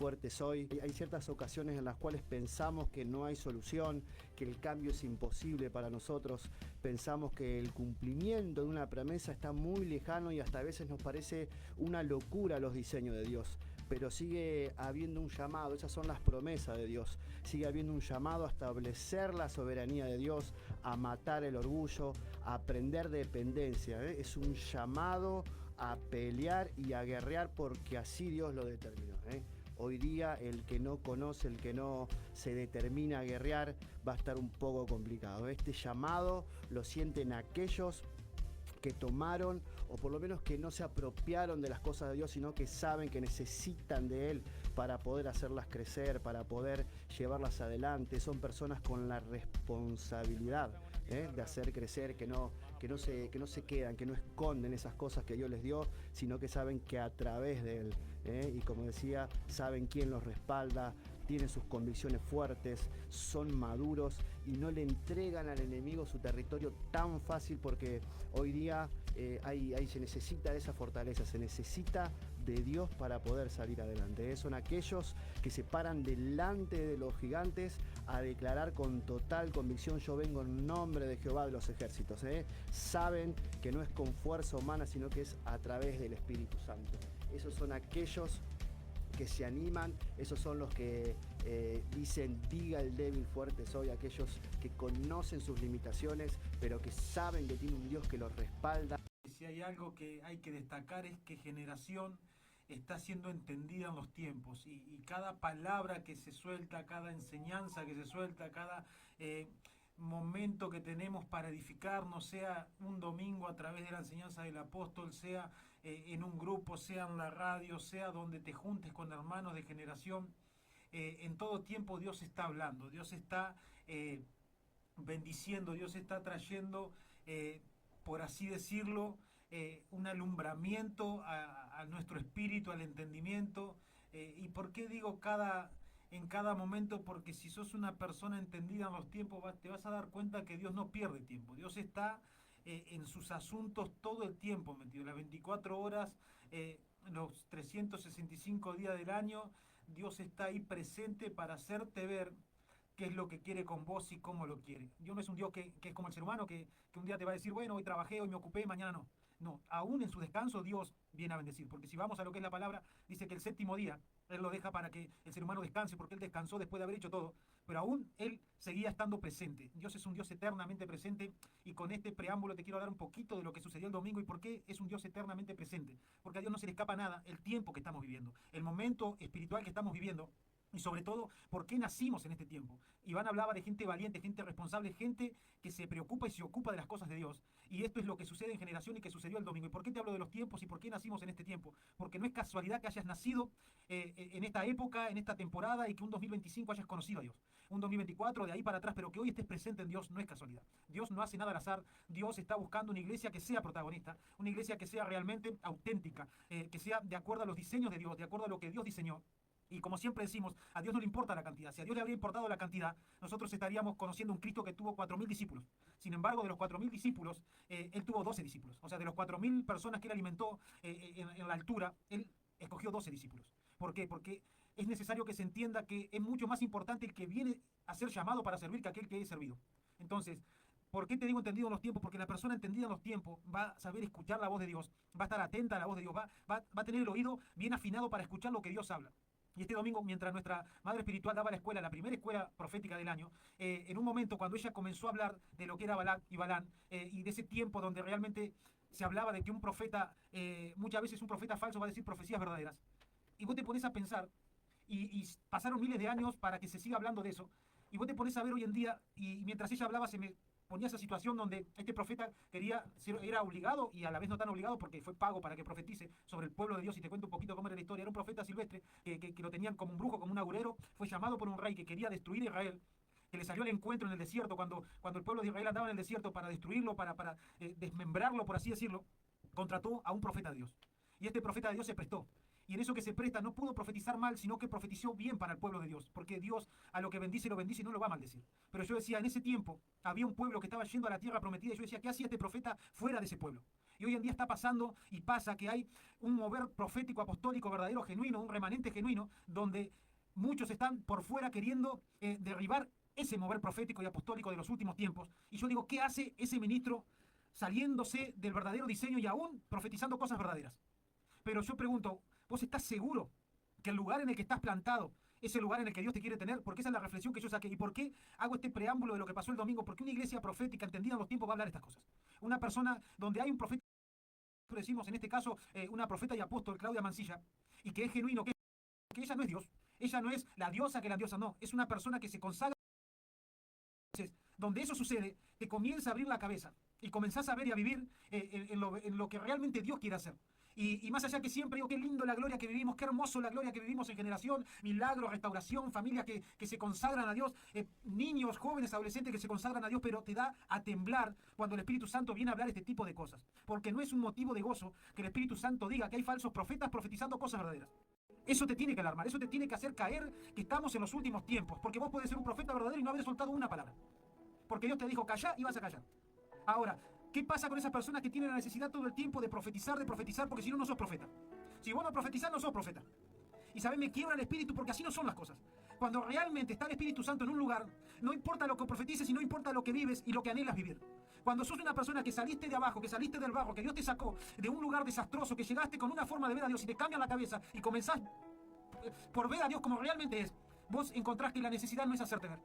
fuerte soy. Hay ciertas ocasiones en las cuales pensamos que no hay solución, que el cambio es imposible para nosotros. Pensamos que el cumplimiento de una promesa está muy lejano y hasta a veces nos parece una locura los diseños de Dios. Pero sigue habiendo un llamado, esas son las promesas de Dios. Sigue habiendo un llamado a establecer la soberanía de Dios, a matar el orgullo, a aprender dependencia. Es un llamado a pelear y a guerrear porque así Dios lo determinó. Hoy día el que no conoce, el que no se determina a guerrear, va a estar un poco complicado. Este llamado lo sienten aquellos que tomaron, o por lo menos que no se apropiaron de las cosas de Dios, sino que saben que necesitan de Él para poder hacerlas crecer, para poder llevarlas adelante. Son personas con la responsabilidad de hacer crecer, que no se quedan, que no esconden esas cosas que Dios les dio, sino que saben que a través de Él, y como decía, saben quién los respalda, tienen sus convicciones fuertes, son maduros y no le entregan al enemigo su territorio tan fácil, porque hoy día ahí se necesita de esa fortaleza, se necesita de Dios para poder salir adelante. Son aquellos que se paran delante de los gigantes a declarar con total convicción: yo vengo en nombre de Jehová de los ejércitos. Saben que no es con fuerza humana, sino que es a través del Espíritu Santo. Esos son aquellos que se animan, esos son los que dicen: diga el débil, fuerte soy. Aquellos que conocen sus limitaciones, pero que saben que tiene un Dios que los respalda. Si hay algo que hay que destacar es que Generación está siendo entendida en los tiempos, y cada palabra que se suelta, cada enseñanza que se suelta, cada momento que tenemos para edificarnos, sea un domingo a través de la enseñanza del apóstol, sea en un grupo, sea en la radio, sea donde te juntes con hermanos de Generación, en todo tiempo Dios está hablando, Dios está bendiciendo, Dios está trayendo, por así decirlo, un alumbramiento a nuestro espíritu, al entendimiento. ¿Y por qué digo en cada momento? Porque si sos una persona entendida en los tiempos, te vas a dar cuenta que Dios no pierde tiempo. Dios está en sus asuntos todo el tiempo metido, las 24 horas, los 365 días del año. Dios está ahí presente para hacerte ver qué es lo que quiere con vos y cómo lo quiere. Dios no es un Dios que es como el ser humano, que un día te va a decir: bueno, hoy trabajé, hoy me ocupé, mañana no. No, aún en su descanso Dios viene a bendecir, porque si vamos a lo que es la palabra, dice que el séptimo día Él lo deja para que el ser humano descanse, porque Él descansó después de haber hecho todo, pero aún Él seguía estando presente. Dios es un Dios eternamente presente, y con este preámbulo te quiero hablar un poquito de lo que sucedió el domingo y por qué es un Dios eternamente presente. Porque a Dios no se le escapa nada el tiempo que estamos viviendo, el momento espiritual que estamos viviendo, y sobre todo, ¿por qué nacimos en este tiempo? Iván hablaba de gente valiente, gente responsable, gente que se preocupa y se ocupa de las cosas de Dios. Y esto es lo que sucede en Generación y que sucedió el domingo. ¿Y por qué te hablo de los tiempos y por qué nacimos en este tiempo? Porque no es casualidad que hayas nacido en esta época, en esta temporada, y que un 2025 hayas conocido a Dios. Un 2024 de ahí para atrás, pero que hoy estés presente en Dios no es casualidad. Dios no hace nada al azar. Dios está buscando una iglesia que sea protagonista, una iglesia que sea realmente auténtica, que sea de acuerdo a los diseños de Dios, de acuerdo a lo que Dios diseñó. Y como siempre decimos, a Dios no le importa la cantidad. Si a Dios le habría importado la cantidad, nosotros estaríamos conociendo un Cristo que tuvo 4.000 discípulos. Sin embargo, de los 4.000 discípulos, Él tuvo 12 discípulos. O sea, de los 4.000 personas que Él alimentó en la altura, Él escogió 12 discípulos. ¿Por qué? Porque es necesario que se entienda que es mucho más importante el que viene a ser llamado para servir que aquel que es servido. Entonces, ¿por qué te digo entendido en los tiempos? Porque la persona entendida en los tiempos va a saber escuchar la voz de Dios, va a estar atenta a la voz de Dios, va a tener el oído bien afinado para escuchar lo que Dios habla. Y este domingo, mientras nuestra madre espiritual daba la escuela, la primera escuela profética del año, en un momento cuando ella comenzó a hablar de lo que era Balac y Balán, y de ese tiempo donde realmente se hablaba de que un profeta, muchas veces un profeta falso va a decir profecías verdaderas, y vos te pones a pensar, y pasaron miles de años para que se siga hablando de eso, y vos te pones a ver hoy en día, y mientras ella hablaba se me ponía esa situación donde este profeta era obligado y a la vez no tan obligado, porque fue pago para que profetice sobre el pueblo de Dios. Y te cuento un poquito cómo era la historia. Era un profeta silvestre que lo tenían como un brujo, como un agurero. Fue llamado por un rey que quería destruir Israel, que le salió al encuentro en el desierto, cuando el pueblo de Israel andaba en el desierto para destruirlo, para desmembrarlo, por así decirlo. Contrató a un profeta de Dios. Y este profeta de Dios se prestó. Y en eso que se presta no pudo profetizar mal, sino que profetizó bien para el pueblo de Dios. Porque Dios a lo que bendice lo bendice y no lo va a maldecir. Pero yo decía, en ese tiempo había un pueblo que estaba yendo a la tierra prometida, y yo decía: ¿qué hacía este profeta fuera de ese pueblo? Y hoy en día está pasando y pasa que hay un mover profético, apostólico, verdadero, genuino, un remanente genuino, donde muchos están por fuera queriendo derribar ese mover profético y apostólico de los últimos tiempos. Y yo digo, ¿qué hace ese ministro saliéndose del verdadero diseño y aún profetizando cosas verdaderas? Pero yo pregunto, ¿vos estás seguro que el lugar en el que estás plantado es el lugar en el que Dios te quiere tener? Porque esa es la reflexión que yo saqué. ¿Y por qué hago este preámbulo de lo que pasó el domingo? Porque una iglesia profética entendida en los tiempos va a hablar estas cosas. Una persona donde hay un profeta, decimos en este caso una profeta y apóstol, Claudia Mancilla, y que es genuino, que ella no es Dios, ella no es la diosa que la diosa, no, es una persona que se consagra. Donde eso sucede, te comienza a abrir la cabeza y comenzás a ver y a vivir en lo que realmente Dios quiere hacer. Y más allá que siempre digo, qué lindo la gloria que vivimos, qué hermoso la gloria que vivimos en generación, milagros, restauración, familias que se consagran a Dios, niños, jóvenes, adolescentes que se consagran a Dios, pero te da a temblar cuando el Espíritu Santo viene a hablar este tipo de cosas. Porque no es un motivo de gozo que el Espíritu Santo diga que hay falsos profetas profetizando cosas verdaderas. Eso te tiene que alarmar, eso te tiene que hacer caer que estamos en los últimos tiempos, porque vos podés ser un profeta verdadero y no haber soltado una palabra. Porque Dios te dijo, callá y vas a callar. Ahora, ¿qué pasa con esas personas que tienen la necesidad todo el tiempo de profetizar, porque si no, no sos profeta? Si vos no profetizás, no sos profeta. Y sabés, me quiebra el espíritu porque así no son las cosas. Cuando realmente está el Espíritu Santo en un lugar, no importa lo que profetices y no importa lo que vives y lo que anhelas vivir. Cuando sos una persona que saliste de abajo, que saliste del barro, que Dios te sacó de un lugar desastroso, que llegaste con una forma de ver a Dios y te cambian la cabeza y comenzás por ver a Dios como realmente es, vos encontrás que la necesidad no es hacerte ver.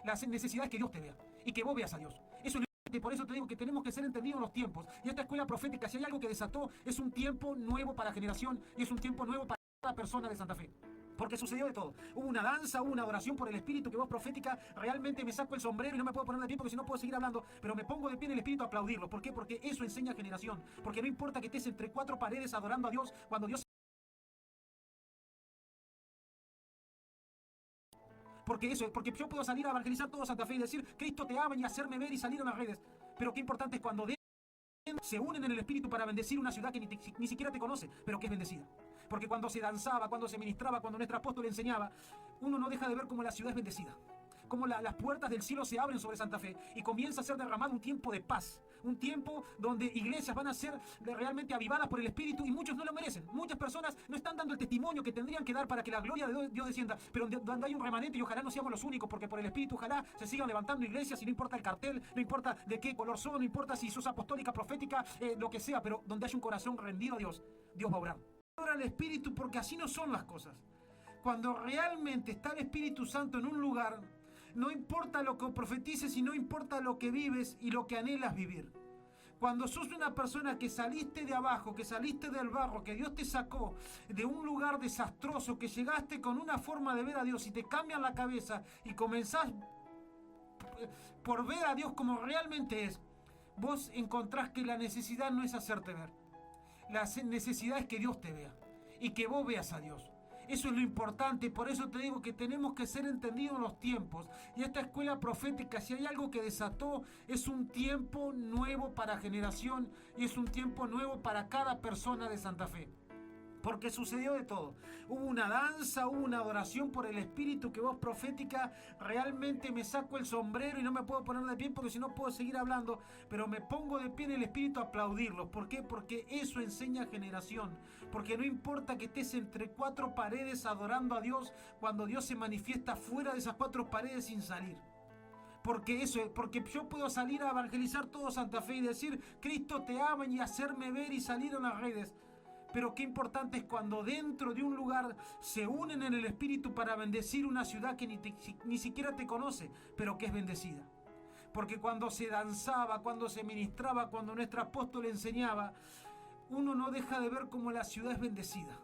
La necesidad es que Dios te vea y que vos veas a Dios. Eso es lo que, por eso te digo que tenemos que ser entendidos en los tiempos. Y esta escuela profética, si hay algo que desató, es un tiempo nuevo para la generación y es un tiempo nuevo para cada persona de Santa Fe. Porque sucedió de todo. Hubo una danza, hubo una adoración por el Espíritu, que voz profética, realmente me saco el sombrero y no me puedo poner de pie porque si no puedo seguir hablando, pero me pongo de pie en el Espíritu a aplaudirlo. ¿Por qué? Porque eso enseña generación. Porque no importa que estés entre cuatro paredes adorando a Dios, cuando Dios... Porque yo puedo salir a evangelizar todo Santa Fe y decir, Cristo te ama y hacerme ver y salir en las redes. Pero qué importante es cuando se unen en el Espíritu para bendecir una ciudad que ni siquiera te conoce, pero que es bendecida. Porque cuando se danzaba, cuando se ministraba, cuando nuestro apóstol enseñaba, uno no deja de ver cómo la ciudad es bendecida. Cómo las puertas del cielo se abren sobre Santa Fe y comienza a ser derramado un tiempo de paz. Un tiempo donde iglesias van a ser realmente avivadas por el Espíritu y muchos no lo merecen. Muchas personas no están dando el testimonio que tendrían que dar para que la gloria de Dios descienda. Pero donde hay un remanente y ojalá no seamos los únicos, porque por el Espíritu ojalá se sigan levantando iglesias y no importa el cartel, no importa de qué color son, no importa si sos apostólica, profética, lo que sea, pero donde hay un corazón rendido a Dios, Dios va a obrar. Obra el Espíritu porque así no son las cosas. Cuando realmente está el Espíritu Santo en un lugar, no importa lo que profetices y no importa lo que vives y lo que anhelas vivir. Cuando sos una persona que saliste de abajo, que saliste del barro, que Dios te sacó de un lugar desastroso, que llegaste con una forma de ver a Dios y te cambian la cabeza y comenzás por ver a Dios como realmente es, vos encontrás que la necesidad no es hacerte ver. La necesidad es que Dios te vea y que vos veas a Dios. Eso es lo importante, por eso te digo que tenemos que ser entendidos en los tiempos. Y esta escuela profética, si hay algo que desató, es un tiempo nuevo para generación y es un tiempo nuevo para cada persona de Santa Fe. Porque sucedió de todo. Hubo una danza, hubo una adoración por el Espíritu, que voz profética, realmente me saco el sombrero y no me puedo poner de pie porque si no puedo seguir hablando, pero me pongo de pie en el Espíritu a aplaudirlos. ¿Por qué? Porque eso enseña generación. Porque no importa que estés entre cuatro paredes adorando a Dios, cuando Dios se manifiesta fuera de esas cuatro paredes sin salir. Porque yo puedo salir a evangelizar todo Santa Fe y decir, Cristo te ama y hacerme ver y salir en las redes. Pero qué importante es cuando dentro de un lugar se unen en el Espíritu para bendecir una ciudad que ni siquiera te conoce, pero que es bendecida. Porque cuando se danzaba, cuando se ministraba, cuando nuestro apóstol enseñaba, uno no deja de ver cómo la ciudad es bendecida.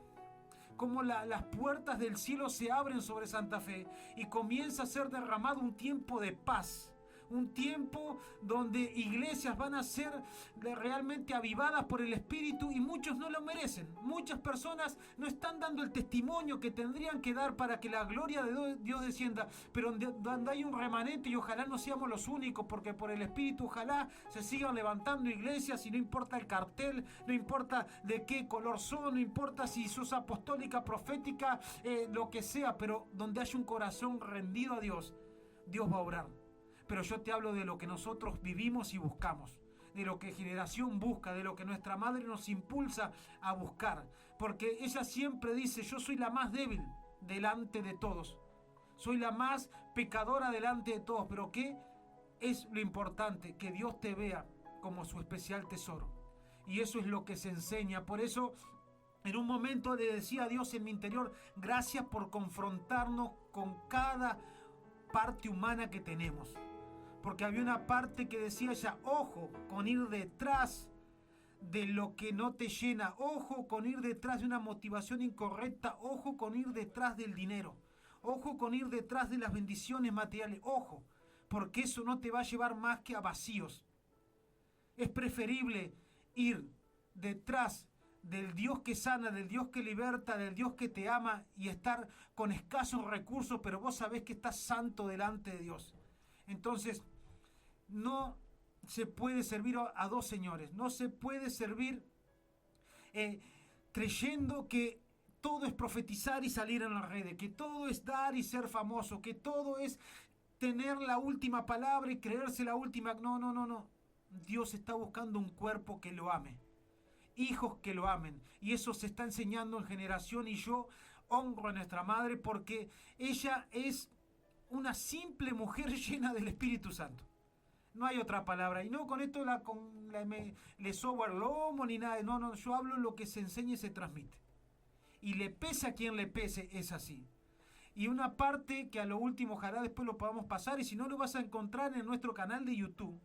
Cómo las puertas del cielo se abren sobre Santa Fe y comienza a ser derramado un tiempo de paz. Un tiempo donde iglesias van a ser realmente avivadas por el Espíritu y muchos no lo merecen. Muchas personas no están dando el testimonio que tendrían que dar para que la gloria de Dios descienda. Pero donde hay un remanente y ojalá no seamos los únicos, porque por el Espíritu ojalá se sigan levantando iglesias y no importa el cartel, no importa de qué color son, no importa si sos apostólica, profética, lo que sea, pero donde haya un corazón rendido a Dios, Dios va a obrar. Pero yo te hablo de lo que nosotros vivimos y buscamos. de lo que generación busca, de lo que nuestra madre nos impulsa a buscar. Porque ella siempre dice, yo soy la más débil delante de todos. Soy la más pecadora delante de todos. Pero ¿qué es lo importante? Que Dios te vea como su especial tesoro. Y eso es lo que se enseña. Por eso, en un momento le decía a Dios en mi interior, gracias por confrontarnos con cada parte humana que tenemos. Porque había una parte que decía ella, ojo con ir detrás de lo que no te llena, ojo con ir detrás de una motivación incorrecta, ojo con ir detrás del dinero, ojo con ir detrás de las bendiciones materiales, ojo, porque eso no te va a llevar más que a vacíos. Es preferible ir detrás del Dios que sana, del Dios que liberta, del Dios que te ama y estar con escasos recursos, pero vos sabés que estás santo delante de Dios. Entonces, no se puede servir a dos señores, no se puede servir creyendo que todo es profetizar y salir en las redes, que todo es dar y ser famoso, que todo es tener la última palabra y creerse la última. No. Dios está buscando un cuerpo que lo ame, hijos que lo amen, y eso se está enseñando en generación, y yo honro a nuestra madre porque ella es una simple mujer llena del Espíritu Santo. No hay otra palabra. Y no con esto le sobo el lomo ni nada. No, yo hablo lo que se enseña y se transmite. Y le pese a quien le pese, es así. Y una parte que a lo último ojalá después lo podamos pasar, y si no lo vas a encontrar en nuestro canal de YouTube,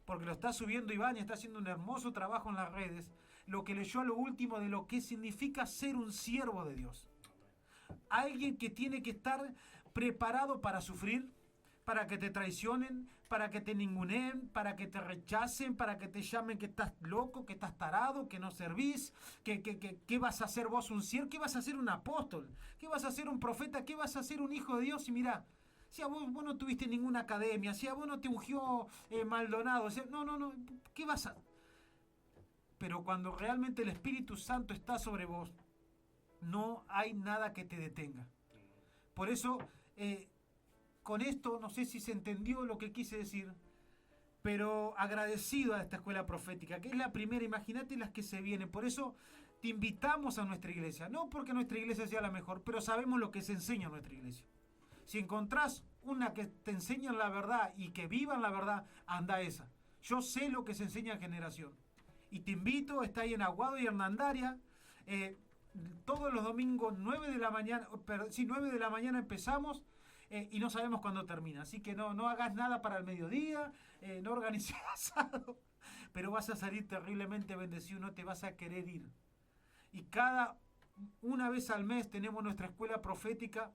porque lo está subiendo Iván y está haciendo un hermoso trabajo en las redes, lo que leyó a lo último de lo que significa ser un siervo de Dios. Alguien que tiene que estar preparado para sufrir, para que te traicionen, para que te ninguneen, para que te rechacen, para que te llamen que estás loco, que estás tarado, que no servís, que vas a ser vos un siervo, que vas a ser un apóstol, que vas a ser un profeta, que vas a ser un hijo de Dios. Y mirá, si a vos no tuviste ninguna academia, si a vos no te ungió Maldonado, no, ¿qué vas a...? Pero cuando realmente el Espíritu Santo está sobre vos, no hay nada que te detenga. Por eso... con esto, no sé si se entendió lo que quise decir, pero agradecido a esta escuela profética, que es la primera, imagínate las que se vienen. Por eso te invitamos a nuestra iglesia, no porque nuestra iglesia sea la mejor, pero sabemos lo que se enseña en nuestra iglesia. Si encontrás una que te enseña la verdad y que vivan la verdad, anda a esa. Yo sé lo que se enseña en generación. Y te invito, está ahí en Aguado y Hernandaria, todos los domingos 9 de la mañana empezamos, y no sabemos cuándo termina. Así que no hagas nada para el mediodía, no organices asado, pero vas a salir terriblemente bendecido, no te vas a querer ir. Y una vez al mes tenemos nuestra escuela profética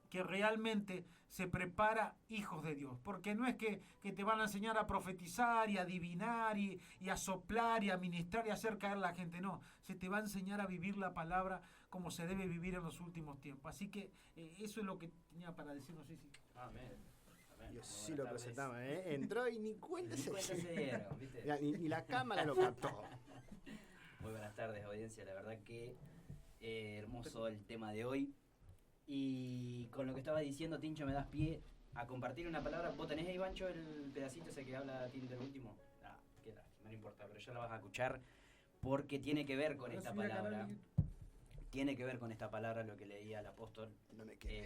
que realmente se prepara hijos de Dios. Porque no es que te van a enseñar a profetizar y a adivinar y a soplar y a ministrar y a hacer caer a la gente. No, se te va a enseñar a vivir la palabra como se debe vivir en los últimos tiempos. Así que eso es lo que tenía para decir. No sé si... Amén. Yo sí lo presentaba, entró y ni cuenta se dieron, ¿viste? Ni la cámara lo captó. Muy buenas tardes, audiencia. La verdad que hermoso el tema de hoy. Y con lo que estaba diciendo, Tincho, me das pie a compartir una palabra. ¿Vos tenés ahí, Bancho, el pedacito ese que habla Tincho del último? Qué lástima, no importa, pero ya la vas a escuchar porque tiene que ver con esta palabra. Tiene que ver con esta palabra lo que leía el apóstol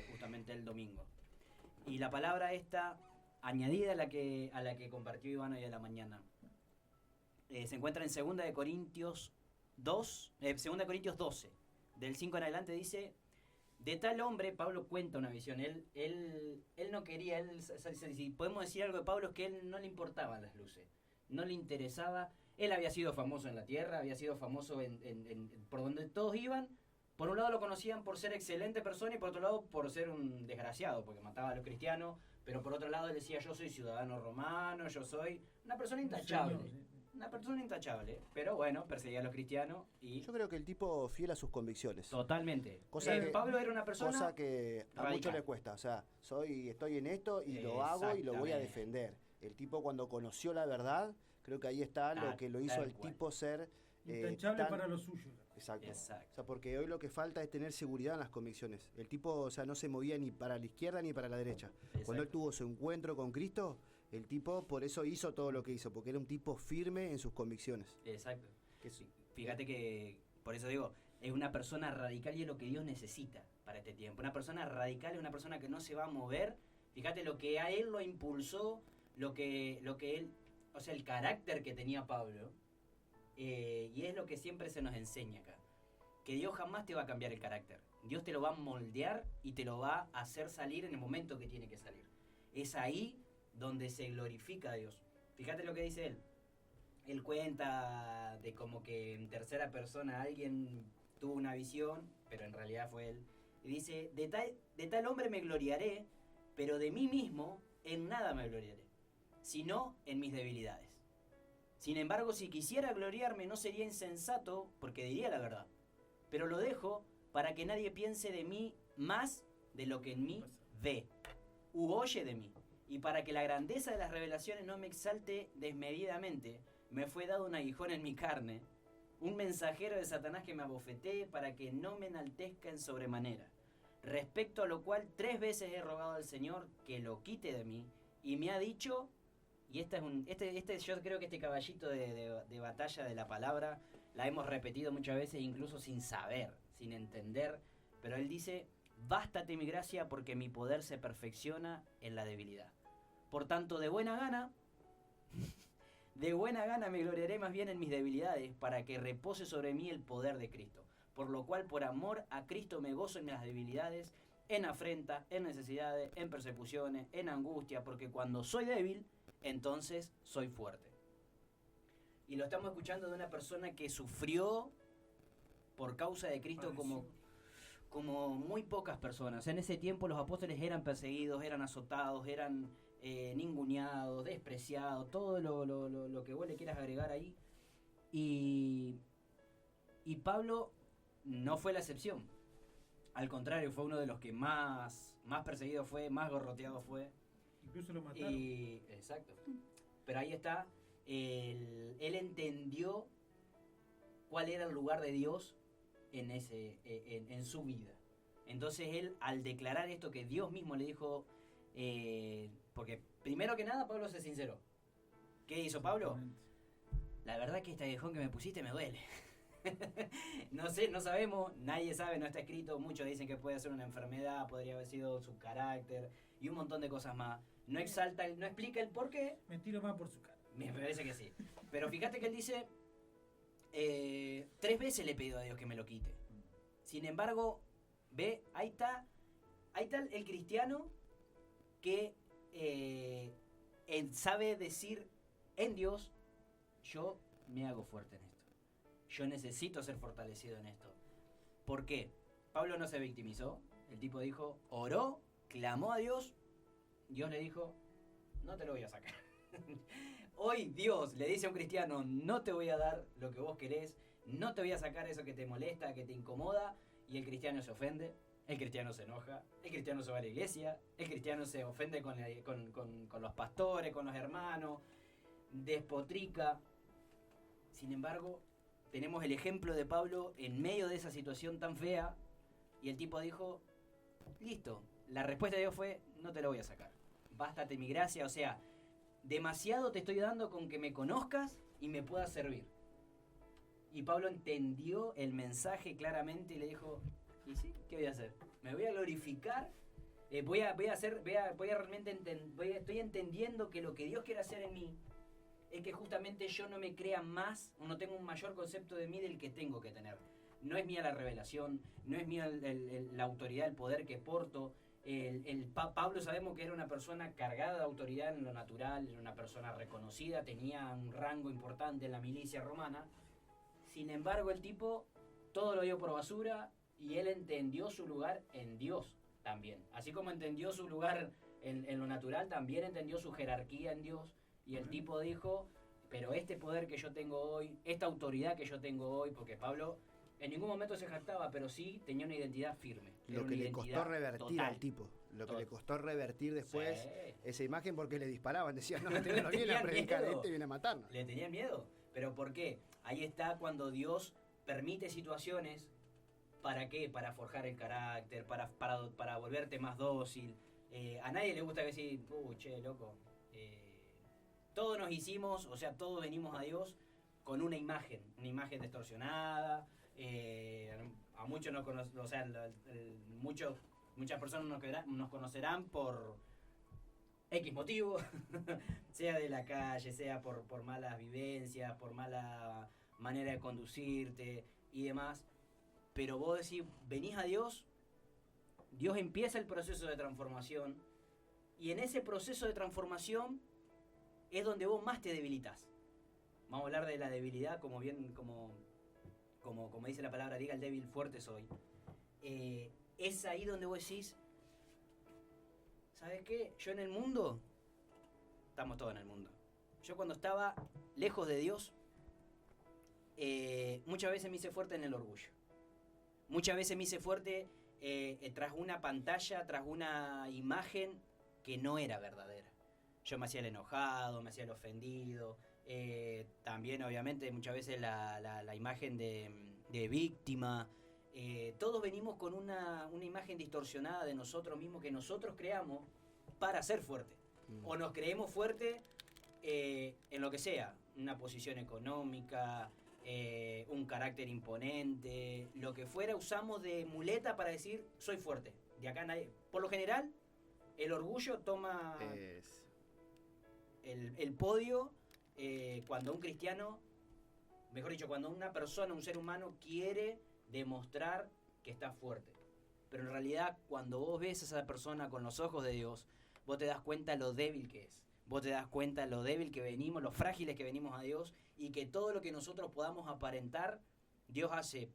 justamente el domingo. Y la palabra esta, añadida a la que compartió Iván hoy a la mañana, se encuentra en 2 Corintios 12, del 5 en adelante, dice: de tal hombre, Pablo cuenta una visión. Él no quería, si podemos decir algo de Pablo, es que él no le importaban las luces, no le interesaba. Él había sido famoso en la tierra, había sido famoso por donde todos iban. Por un lado lo conocían por ser excelente persona y por otro lado por ser un desgraciado, porque mataba a los cristianos, pero por otro lado él decía: yo soy ciudadano romano, yo soy una persona intachable. Una persona intachable, pero bueno, perseguía a los cristianos y... Yo creo que el tipo fiel a sus convicciones. Totalmente. Pablo era una persona... Cosa que a muchos les cuesta. O sea, estoy en esto y lo hago y lo voy a defender. El tipo, cuando conoció la verdad, creo que ahí está lo que lo hizo al tipo ser... intachable para lo suyo. Exacto. O sea, porque hoy lo que falta es tener seguridad en las convicciones. El tipo, o sea, no se movía ni para la izquierda ni para la derecha. Exacto. Cuando él tuvo su encuentro con Cristo, El tipo por eso hizo todo lo que hizo, porque era un tipo firme en sus convicciones. Exacto. Que es- Fíjate que, por eso digo, es una persona radical y es lo que Dios necesita para este tiempo. Una persona radical es una persona que no se va a mover. Fíjate lo que a él lo impulsó, lo que él, o sea, el carácter que tenía Pablo. Y es lo que siempre se nos enseña acá. Que Dios jamás te va a cambiar el carácter. Dios te lo va a moldear y te lo va a hacer salir en el momento que tiene que salir. Es ahí donde se glorifica a Dios. Fíjate lo que dice él. Él cuenta de como que en tercera persona alguien tuvo una visión, pero en realidad fue él. Y dice, de tal hombre me gloriaré, pero de mí mismo en nada me gloriaré, sino en mis debilidades. Sin embargo, si quisiera gloriarme no sería insensato, porque diría la verdad. Pero lo dejo para que nadie piense de mí más de lo que en mí ve u oye de mí. Y para que la grandeza de las revelaciones no me exalte desmedidamente, me fue dado un aguijón en mi carne, un mensajero de Satanás que me abofetee para que no me enaltezca en sobremanera. Respecto a lo cual 3 veces he rogado al Señor que lo quite de mí, y me ha dicho, y yo creo que este caballito de batalla de la palabra la hemos repetido muchas veces incluso sin saber, sin entender, pero él dice, bástate mi gracia porque mi poder se perfecciona en la debilidad. Por tanto, de buena gana me gloriaré más bien en mis debilidades, para que repose sobre mí el poder de Cristo. Por lo cual, por amor a Cristo me gozo en las debilidades, en afrenta, en necesidades, en persecuciones, en angustia, porque cuando soy débil, entonces soy fuerte. Y lo estamos escuchando de una persona que sufrió por causa de Cristo como muy pocas personas. En ese tiempo los apóstoles eran perseguidos, eran azotados, eran ninguneados, despreciados, todo lo que vos le quieras agregar ahí. Y Pablo no fue la excepción. Al contrario, fue uno de los que más perseguido fue, más gorroteado fue. Incluso lo mataron. Exacto. Pero ahí está, él entendió cuál era el lugar de Dios en su vida. Entonces él, al declarar esto que Dios mismo le dijo, porque primero que nada Pablo se sinceró. ¿Qué hizo Pablo? La verdad que este aguijón que me pusiste me duele. No sé, no sabemos, nadie sabe, no está escrito. Muchos dicen que puede ser una enfermedad, podría haber sido su carácter y un montón de cosas más. No explica el por qué. Me tiro más por su cara. Me parece que sí. Pero fíjate que él dice, 3 veces le he pedido a Dios que me lo quite. Sin embargo, ve, ahí está el cristiano que él sabe decir en Dios, yo me hago fuerte en esto. Yo necesito ser fortalecido en esto. ¿Por qué? Pablo no se victimizó. El tipo dijo, oró, clamó a Dios. Dios le dijo, no te lo voy a sacar. Hoy Dios le dice a un cristiano, no te voy a dar lo que vos querés, no te voy a sacar eso que te molesta, que te incomoda, y el cristiano se ofende, el cristiano se enoja, el cristiano se va a la iglesia, el cristiano se ofende con los pastores, con los hermanos, despotrica. Sin embargo, tenemos el ejemplo de Pablo en medio de esa situación tan fea, y el tipo dijo, listo, la respuesta de Dios fue, no te lo voy a sacar, bástate mi gracia, o sea, demasiado te estoy dando con que me conozcas y me puedas servir. Y Pablo entendió el mensaje claramente y le dijo, ¿y sí? ¿Qué voy a hacer? ¿Me voy a glorificar? Estoy entendiendo que lo que Dios quiere hacer en mí es que justamente yo no me crea más, o no tengo un mayor concepto de mí del que tengo que tener. No es mía la revelación, no es mía la autoridad, el poder que porto. Pablo sabemos que era una persona cargada de autoridad en lo natural, era una persona reconocida, tenía un rango importante en la milicia romana. Sin embargo, el tipo todo lo dio por basura y él entendió su lugar en Dios también. Así como entendió su lugar en lo natural, también entendió su jerarquía en Dios. Y el tipo dijo, pero este poder que yo tengo hoy, esta autoridad que yo tengo hoy, porque Pablo en ningún momento se jactaba, pero sí tenía una identidad firme. Lo que le costó revertir al tipo. Lo que le costó revertir después esa imagen, porque le disparaban. Decían, no, este no viene a predicar, este viene a matarnos. Le tenían miedo. ¿Pero por qué? Ahí está cuando Dios permite situaciones. ¿Para qué? Para forjar el carácter, para volverte más dócil. A nadie le gusta decir, che, loco, todos nos hicimos, o sea, todos venimos a Dios con una imagen distorsionada. A muchos nos conocen, o sea, muchas personas nos conocerán por X motivo, sea de la calle, sea por malas vivencias, por mala manera de conducirte y demás. Pero vos decís, venís a Dios, Dios empieza el proceso de transformación, y en ese proceso de transformación es donde vos más te debilitas. Vamos a hablar de la debilidad, como dice la palabra, diga el débil, fuerte soy. Es ahí donde vos decís, ¿sabes qué? Yo en el mundo, estamos todos en el mundo. Yo cuando estaba lejos de Dios, muchas veces me hice fuerte en el orgullo. Muchas veces me hice fuerte tras una pantalla, tras una imagen que no era verdadera. Yo me hacía el enojado, me hacía el ofendido. También, obviamente, muchas veces la imagen de víctima. Todos venimos con una imagen distorsionada de nosotros mismos que nosotros creamos para ser fuertes. O nos creemos fuertes en lo que sea, una posición económica, un carácter imponente, lo que fuera, usamos de muleta para decir soy fuerte. De acá nadie. Por lo general, el orgullo toma el podio cuando un cristiano, mejor dicho, cuando una persona, un ser humano quiere demostrar que está fuerte. Pero en realidad, cuando vos ves a esa persona con los ojos de Dios, vos te das cuenta lo débil que es. Vos te das cuenta lo débil que venimos, lo frágiles que venimos a Dios, y que todo lo que nosotros podamos aparentar, Dios hace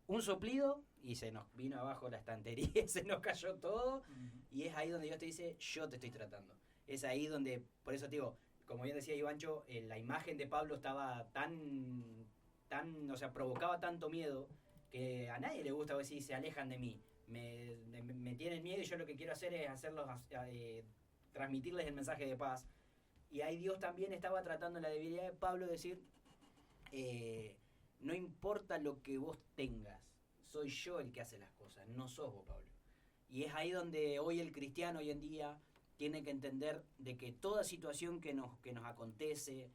un soplido y se nos vino abajo la estantería, se nos cayó todo, y es ahí donde Dios te dice, yo te estoy tratando. Es ahí donde, por eso te digo, como bien decía Ivancho, la imagen de Pablo estaba tan, o sea, provocaba tanto miedo, que a nadie le gusta decir, se alejan de mí, me tienen miedo, y yo lo que quiero hacer es hacerlos, transmitirles el mensaje de paz. Y ahí Dios también estaba tratando la debilidad de Pablo, de decir, no importa lo que vos tengas, soy yo el que hace las cosas, no sos vos, Pablo. Y es ahí donde hoy el cristiano, hoy en día, tiene que entender de que toda situación que nos acontece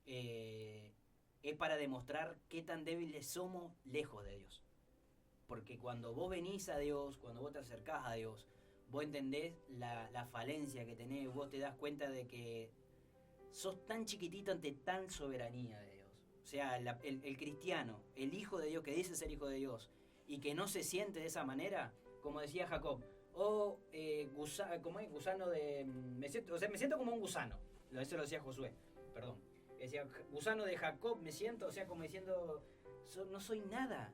es para demostrar qué tan débiles somos lejos de Dios. Porque cuando vos venís a Dios, cuando vos te acercás a Dios, vos entendés la falencia que tenés, vos te das cuenta de que sos tan chiquitito ante tan soberanía de Dios. O sea, el cristiano, el hijo de Dios, que dice ser hijo de Dios, y que no se siente de esa manera, como decía Jacob, ¿cómo es? Gusano de... me siento como un gusano. Eso lo decía Josué, perdón. Decía, gusano de Jacob me siento, o sea, como diciendo, no soy nada.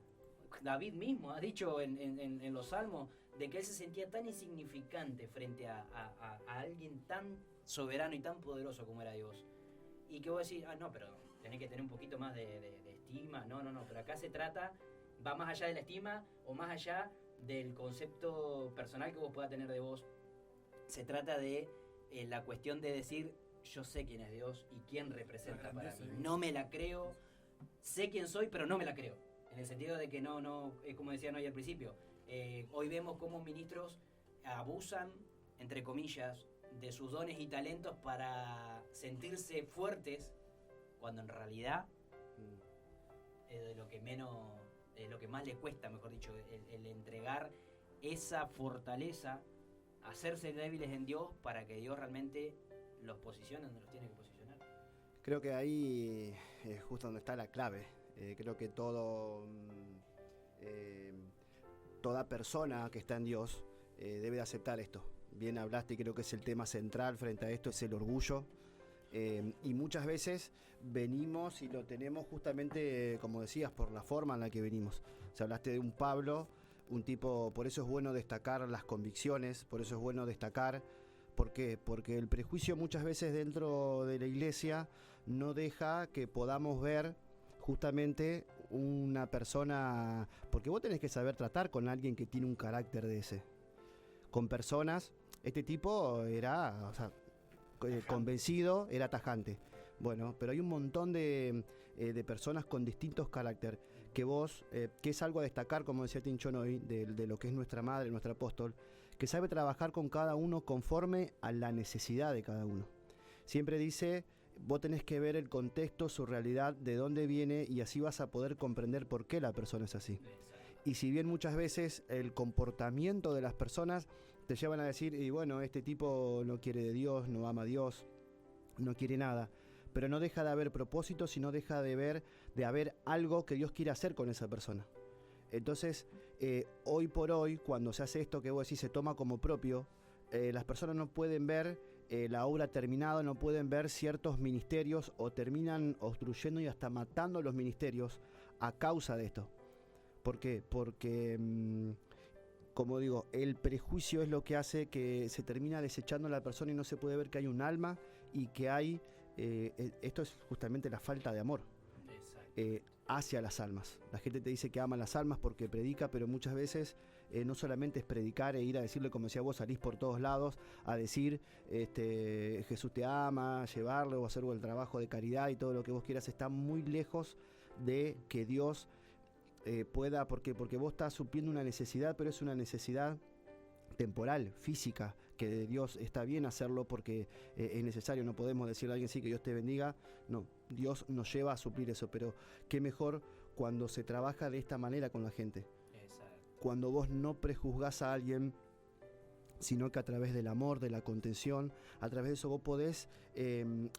David mismo ha dicho en los Salmos de que él se sentía tan insignificante frente a alguien tan soberano y tan poderoso como era Dios. Y que vos decís, no, pero tenés que tener un poquito más de estima. No, pero acá se trata, va más allá de la estima o más allá del concepto personal que vos puedas tener de vos. Se trata de la cuestión de decir, yo sé quién es Dios y quién representa para mí. No me la creo, sé quién soy, pero no me la creo. En el sentido de que no es como decían hoy al principio. Hoy vemos cómo ministros abusan, entre comillas, de sus dones y talentos para sentirse fuertes, cuando en realidad es de lo que menos, lo que más le cuesta, mejor dicho, el entregar esa fortaleza, hacerse débiles en Dios para que Dios realmente los posicione donde los tiene que posicionar. Creo que ahí es justo donde está la clave. Creo que toda persona que está en Dios debe de aceptar esto. Bien hablaste, y creo que es el tema central frente a esto, es el orgullo. Y muchas veces venimos y lo tenemos justamente, como decías, por la forma en la que venimos. O sea, hablaste de un Pablo, un tipo, por eso es bueno destacar las convicciones, por eso es bueno destacar. ¿Por qué? Porque el prejuicio muchas veces dentro de la iglesia no deja que podamos ver justamente una persona, porque vos tenés que saber tratar con alguien que tiene un carácter de ese. Con personas, este tipo era, o sea, convencido, era tajante. Bueno, pero hay un montón de personas con distintos caracteres que vos, que es algo a destacar, como decía Tinchón hoy, de lo que es nuestra madre, nuestra apóstol, que sabe trabajar con cada uno conforme a la necesidad de cada uno. Siempre dice, vos tenés que ver el contexto, su realidad, de dónde viene, y así vas a poder comprender por qué la persona es así. Y si bien muchas veces el comportamiento de las personas te llevan a decir, y bueno, este tipo no quiere de Dios, no ama a Dios, no quiere nada, pero no deja de haber propósito, sino deja de haber algo que Dios quiere hacer con esa persona. Entonces, hoy por hoy, cuando se hace esto que vos decís, se toma como propio, las personas no pueden ver la obra terminada, no pueden ver ciertos ministerios, o terminan obstruyendo y hasta matando los ministerios a causa de esto. ¿Por qué? Porque, como digo, el prejuicio es lo que hace que se termina desechando a la persona y no se puede ver que hay un alma y que hay, esto es justamente la falta de amor hacia las almas. La gente te dice que ama las almas porque predica, pero muchas veces no solamente es predicar e ir a decirle, como decía vos, salís por todos lados a decir Jesús te ama, llevarlo o hacer el trabajo de caridad y todo lo que vos quieras, está muy lejos de que Dios pueda, porque vos estás supliendo una necesidad, pero es una necesidad temporal, física, que de Dios está bien hacerlo porque es necesario. No podemos decirle a alguien, sí, que Dios te bendiga. No, Dios nos lleva a suplir eso, pero qué mejor cuando se trabaja de esta manera con la gente. Exacto. Cuando vos no prejuzgás a alguien, sino que a través del amor, de la contención, a través de eso vos podés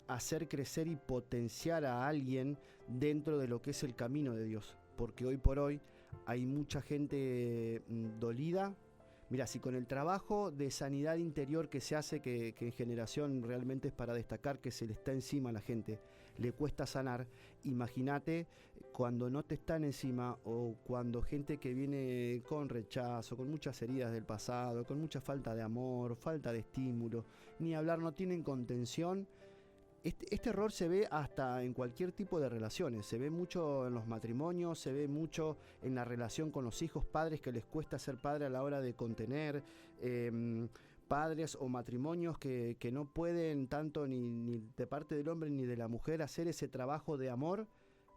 hacer crecer y potenciar a alguien dentro de lo que es el camino de Dios. Porque hoy por hoy hay mucha gente dolida. Mira, si con el trabajo de sanidad interior que se hace, que en generación realmente es para destacar, que se le está encima a la gente, le cuesta sanar, imagínate cuando no te están encima, o cuando gente que viene con rechazo, con muchas heridas del pasado, con mucha falta de amor, falta de estímulo, ni hablar, no tienen contención. Este error se ve hasta en cualquier tipo de relaciones, se ve mucho en los matrimonios, se ve mucho en la relación con los hijos, padres que les cuesta ser padre a la hora de contener, padres o matrimonios que no pueden tanto ni de parte del hombre ni de la mujer hacer ese trabajo de amor.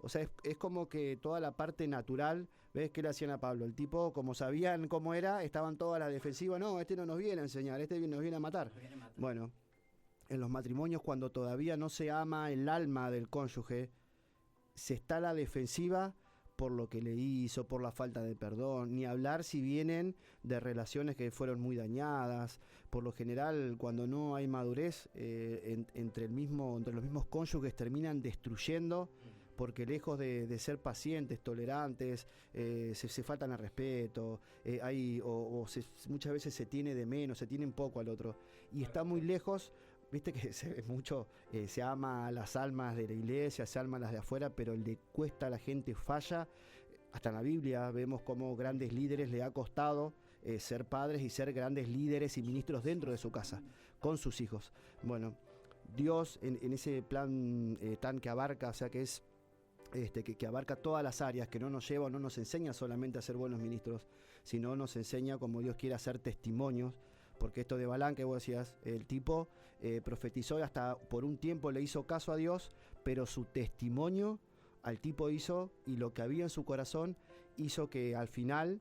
O sea, es como que toda la parte natural, ¿ves qué le hacían a Pablo? El tipo, como sabían cómo era, estaban todas a la defensiva, no, este no nos viene a enseñar, este nos viene a matar. Bueno, en los matrimonios, cuando todavía no se ama el alma del cónyuge, se está a la defensiva por lo que le hizo, por la falta de perdón, ni hablar si vienen de relaciones que fueron muy dañadas. Por lo general, cuando no hay madurez entre los mismos cónyuges, terminan destruyendo, porque lejos de ser pacientes, tolerantes, se faltan al respeto, muchas veces se tiene de menos, se tiene poco al otro, y está muy lejos. Viste que se ve mucho, se ama a las almas de la iglesia, se ama a las de afuera, pero le cuesta a la gente, falla. Hasta en la Biblia vemos cómo grandes líderes le ha costado ser padres y ser grandes líderes y ministros dentro de su casa, con sus hijos. Bueno, Dios en ese plan tan que abarca, o sea que es que abarca todas las áreas, que no nos lleva o no nos enseña solamente a ser buenos ministros, sino nos enseña como Dios quiere hacer testimonios. Porque esto de Balaam que vos decías, el tipo profetizó y hasta por un tiempo le hizo caso a Dios, pero su testimonio al tipo hizo, y lo que había en su corazón hizo que al final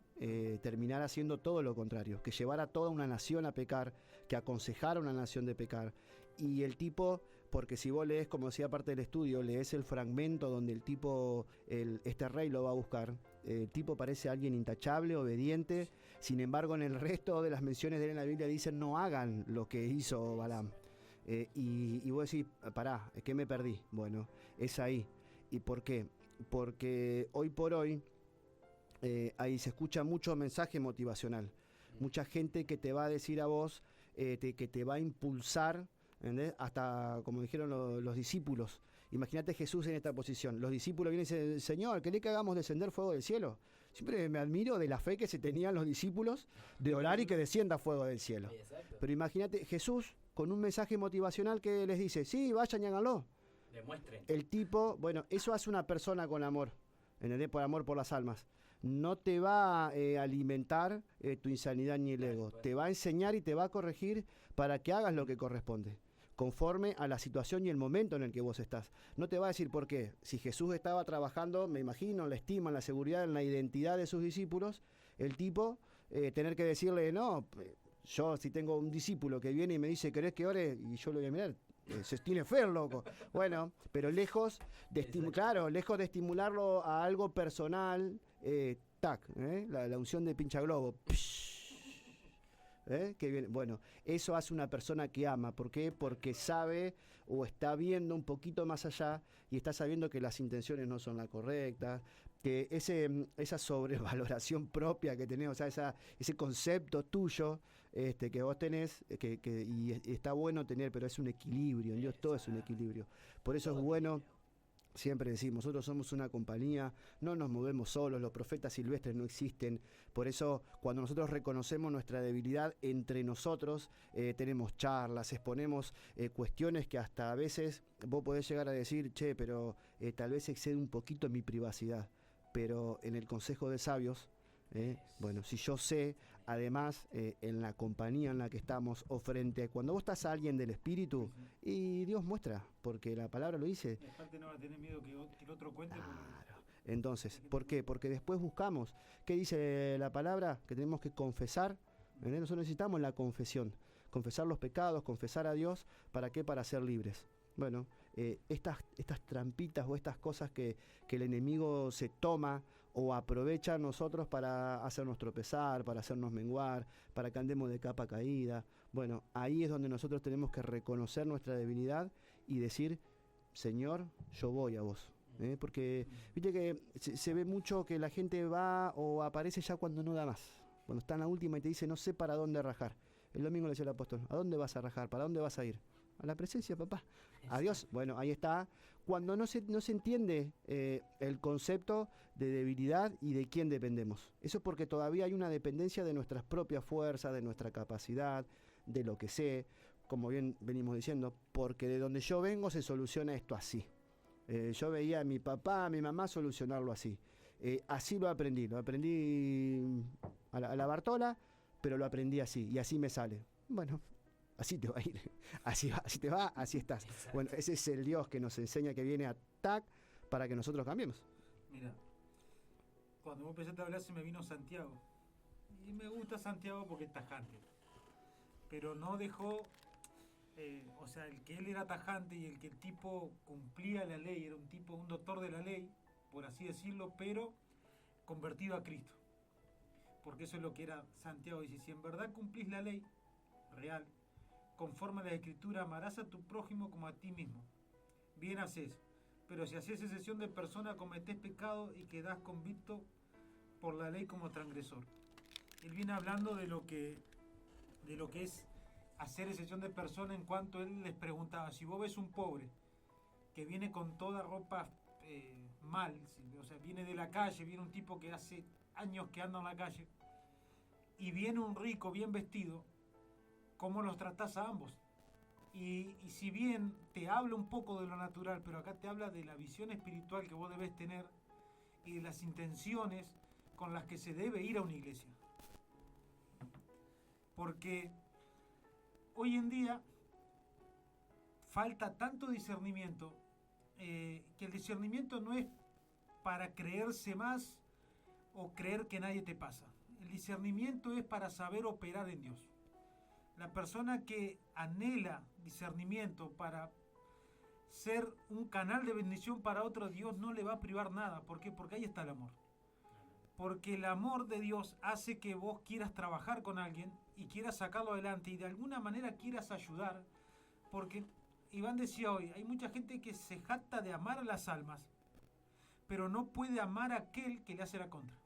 terminara haciendo todo lo contrario, que llevara a toda una nación a pecar, que aconsejara a una nación de pecar. Y el tipo, porque si vos lees, como decía parte del estudio, lees el fragmento donde el tipo, este rey lo va a buscar, el tipo parece alguien intachable, obediente. Sin embargo, en el resto de las menciones de él en la Biblia dicen no hagan lo que hizo Balaam. Y vos decís, pará, ¿qué me perdí? Bueno, es ahí. ¿Y por qué? Porque hoy por hoy ahí se escucha mucho mensaje motivacional. Mucha gente que te va a decir a vos, que te va a impulsar, ¿entendés? Hasta, como dijeron los discípulos. Imagínate Jesús en esta posición. Los discípulos vienen y dicen, Señor, ¿querés que hagamos descender fuego del cielo? Siempre me admiro de la fe que se tenían los discípulos de orar y que descienda fuego del cielo. Exacto. Pero imagínate Jesús con un mensaje motivacional que les dice, sí, vayan y háganlo. Demuestren. El tipo, bueno, eso hace una persona con amor, ¿entendés? Por amor por las almas. No te va a alimentar tu insanidad ni el ego. Te va a enseñar y te va a corregir para que hagas lo que corresponde, conforme a la situación y el momento en el que vos estás. No te va a decir por qué. Si Jesús estaba trabajando, me imagino, en la estima, en la seguridad, en la identidad de sus discípulos, el tipo, tener que decirle, no, yo si tengo un discípulo que viene y me dice, ¿querés que ore? Y yo lo voy a mirar, Se tiene fe el loco. Bueno, pero lejos de lejos de estimularlo a algo personal, la unción de pincha globo. Que viene. Bueno, eso hace una persona que ama. ¿Por qué? Porque sabe o está viendo un poquito más allá y está sabiendo que las intenciones no son las correctas, que esa sobrevaloración propia que tenés, o sea, ese concepto tuyo que vos tenés, y está bueno tener, pero es un equilibrio, en Dios todo es un equilibrio. Por eso es bueno. Siempre decimos, nosotros somos una compañía, no nos movemos solos, los profetas silvestres no existen. Por eso, cuando nosotros reconocemos nuestra debilidad entre nosotros, tenemos charlas, exponemos cuestiones que hasta a veces vos podés llegar a decir, che, pero tal vez excede un poquito mi privacidad. Pero en el consejo de sabios, bueno, si yo sé, además, en la compañía en la que estamos, o frente a cuando vos estás a alguien del Espíritu, y Dios muestra, porque la palabra lo dice. Aparte no va a tener miedo que el otro cuente. Claro. Entonces, ¿por qué? Porque después buscamos. ¿Qué dice la palabra? Que tenemos que confesar. Nosotros necesitamos la confesión. Confesar los pecados, confesar a Dios. ¿Para qué? Para ser libres. Bueno, estas trampitas o estas cosas que el enemigo se toma o aprovecha a nosotros para hacernos tropezar, para hacernos menguar, para que andemos de capa caída. Bueno, ahí es donde nosotros tenemos que reconocer nuestra debilidad y decir, Señor, yo voy a vos. Porque viste que se ve mucho que la gente va o aparece ya cuando no da más, cuando está en la última y te dice, no sé para dónde rajar. El domingo le decía el apóstol, ¿a dónde vas a rajar? ¿Para dónde vas a ir? A la presencia, papá. A Dios. Bueno, ahí está. Cuando no se entiende el concepto de debilidad y de quién dependemos. Eso es porque todavía hay una dependencia de nuestras propias fuerzas, de nuestra capacidad, de lo que sé, como bien venimos diciendo, porque de donde yo vengo se soluciona esto así. Yo veía a mi papá, a mi mamá solucionarlo así. Así lo aprendí a la Bartola, pero lo aprendí así, y así me sale. Bueno, así te va a ir, así te va, así estás. Exacto. Bueno, ese es el Dios que nos enseña, que viene a TAC para que nosotros cambiemos. Mira, cuando vos empezaste a hablar se me vino Santiago. Y me gusta Santiago porque es tajante. Pero no dejó, o sea, el que él era tajante y el que el tipo cumplía la ley, era un doctor de la ley, por así decirlo, pero convertido a Cristo. Porque eso es lo que era Santiago. Dice, si en verdad cumplís la ley real, conforme a la Escritura, amarás a tu prójimo como a ti mismo. Bien haces, pero si haces excepción de persona, cometés pecado y quedás convicto por la ley como transgresor. Él viene hablando de lo que es hacer excepción de persona, en cuanto él les preguntaba, si vos ves un pobre que viene con toda ropa mal, o sea, viene de la calle, viene un tipo que hace años que anda en la calle, y viene un rico bien vestido, ¿cómo los tratás a ambos? Y si bien te habla un poco de lo natural, pero acá te habla de la visión espiritual que vos debes tener y de las intenciones con las que se debe ir a una iglesia. Porque hoy en día falta tanto discernimiento, que el discernimiento no es para creerse más o creer que nadie te pasa. El discernimiento es para saber operar en Dios. La persona que anhela discernimiento para ser un canal de bendición para otro, Dios no le va a privar nada. ¿Por qué? Porque ahí está el amor. Porque el amor de Dios hace que vos quieras trabajar con alguien y quieras sacarlo adelante y de alguna manera quieras ayudar. Porque Iván decía hoy, hay mucha gente que se jacta de amar a las almas, pero no puede amar a aquel que le hace la contra.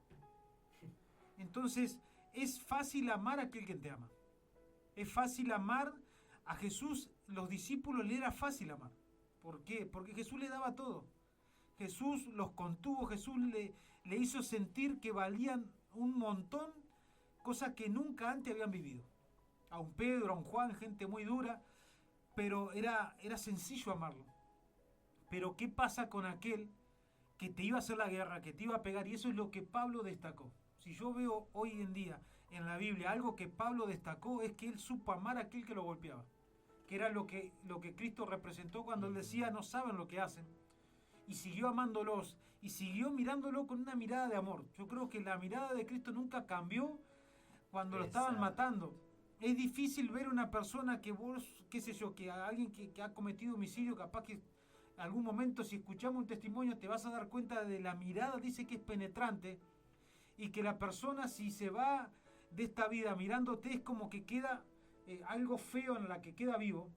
Entonces, es fácil amar a aquel que te ama. Es fácil amar a Jesús, los discípulos le era fácil amar. ¿Por qué? Porque Jesús le daba todo. Jesús los contuvo, Jesús le hizo sentir que valían un montón, cosas que nunca antes habían vivido. A un Pedro, a un Juan, gente muy dura, pero era sencillo amarlo. Pero ¿qué pasa con aquel que te iba a hacer la guerra, que te iba a pegar? Y eso es lo que Pablo destacó. Si yo veo hoy en día en la Biblia algo que Pablo destacó, es que él supo amar a aquel que lo golpeaba, que era lo que Cristo representó cuando él decía, no saben lo que hacen, y siguió amándolos, y siguió mirándolo con una mirada de amor. Yo creo que la mirada de Cristo nunca cambió cuando lo estaban matando. Es difícil ver una persona que vos, qué sé yo, que a alguien que ha cometido homicidio, capaz que en algún momento si escuchamos un testimonio te vas a dar cuenta de la mirada, dice que es penetrante, y que la persona si se va de esta vida mirándote es como que queda algo feo en la que queda vivo,